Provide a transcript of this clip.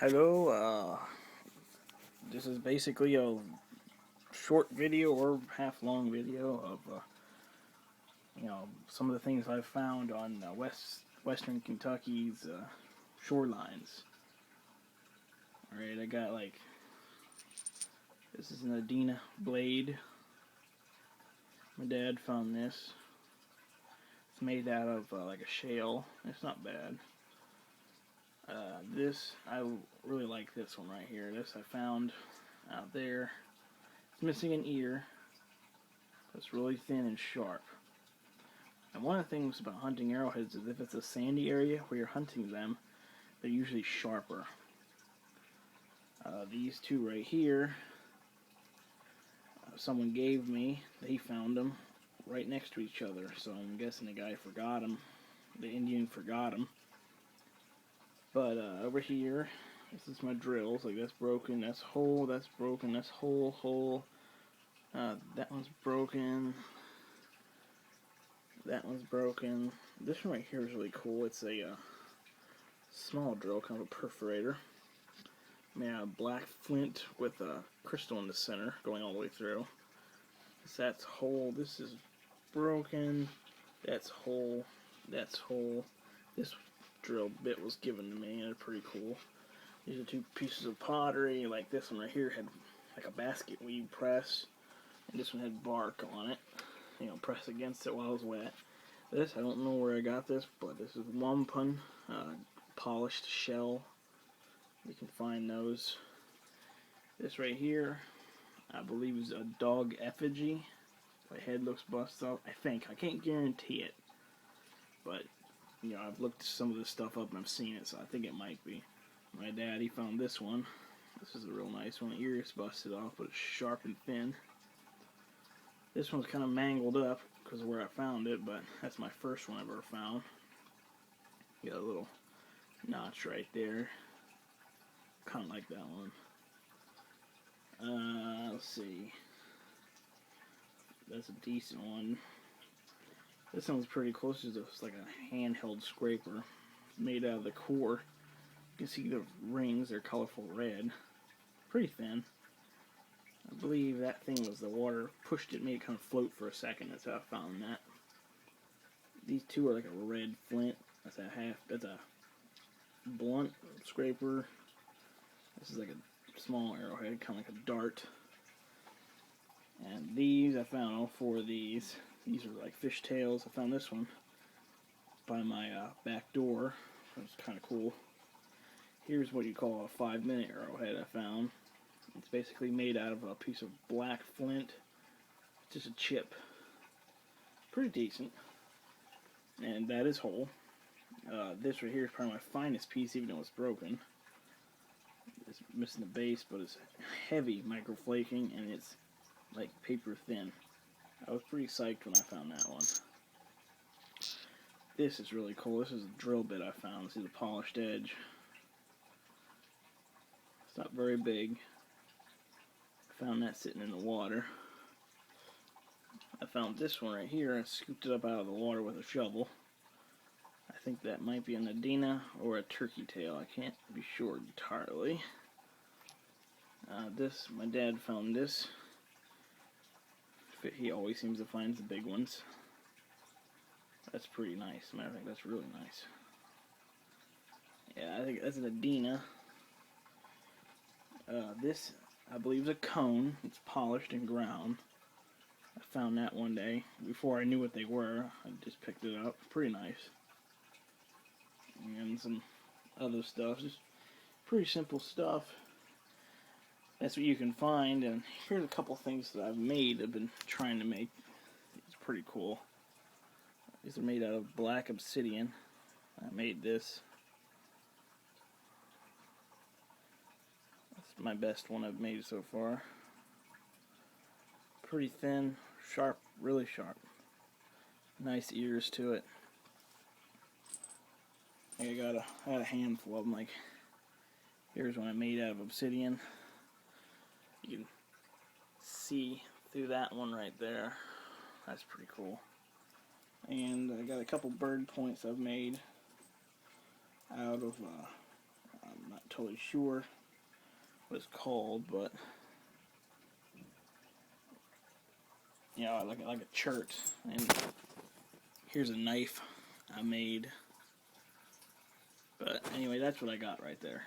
Hello, this is basically a short video or half-long video of, some of the things I've found on western Kentucky's shorelines. Alright, I got this is an Adena blade. My dad found this. It's made out of like a shale. It's not bad. This, I really like this one right here. This I found out there. It's missing an ear. It's really thin and sharp. And one of the things about hunting arrowheads is if it's a sandy area where you're hunting them, they're usually sharper. These two right here, someone gave me. He found them right next to each other. So I'm guessing the guy forgot them. The Indian forgot them. But over here, this is my drills. Like that's broken, that's whole, that's broken, that's whole. That one's broken. That one's broken. This one right here is really cool. It's a small drill, kind of a perforator. Made out of black flint with a crystal in the center, going all the way through. That's whole. This is broken. That's whole. That's whole. This drill bit was given to me, and it's pretty cool. These are two pieces of pottery. Like this one right here had like a basket weed press, and this one had bark on it. Press against it while it was wet. This, I don't know where I got this, but this is wampum, polished shell. You can find those. This right here, I believe is a dog effigy. My head looks busted up. I can't guarantee it, but I've looked some of this stuff up and I've seen it, so I think it might be. My dad, he found this one. This is a real nice one. The ear is busted off, but it's sharp and thin. This one's kind of mangled up because of where I found it, but that's my first one I've ever found. Got a little notch right there. Kind of like that one. Let's see. That's a decent one. This one's pretty close. It's like a handheld scraper made out of the core. You can see the rings, they're colorful red. Pretty thin. I believe that thing was the water pushed it, made it kind of float for a second. That's how I found that. These two are like a red flint. That's a blunt scraper. This is like a small arrowhead, kind of like a dart. And these, I found all four of these. These are like fish tails. I found this one by my back door. It's kind of cool. Here's what you call a 5-minute arrowhead I found. It's basically made out of a piece of black flint. Just a chip. Pretty decent. And that is whole. This right here is probably my finest piece, even though it's broken. It's missing the base, but it's heavy microflaking, and it's like paper thin. I was pretty psyched when I found that one. This is really cool. This is a drill bit I found. See the polished edge. It's not very big. I found that sitting in the water. I found this one right here. I scooped it up out of the water with a shovel. I think that might be an Adena or a turkey tail. I can't be sure entirely. My dad found this. He always seems to find the big ones. That's pretty nice. Matter of fact, that's really nice. Yeah, I think that's an Adena. This, I believe, is a cone. It's polished and ground. I found that one day. Before I knew what they were, I just picked it up. Pretty nice. And some other stuff. Just pretty simple stuff. That's what you can find. And here's a couple things that I've made. I've been trying to make. It's pretty cool. These are made out of black obsidian. I made this. That's my best one I've made so far. Pretty thin, sharp, really sharp. Nice ears to it. I had a handful of them. Like, here's one I made out of obsidian. You can see through that one right there. That's pretty cool. And I got a couple bird points I've made out of not totally sure what it's called, but you know, like a chert. And here's a knife I made. But anyway, that's what I got right there.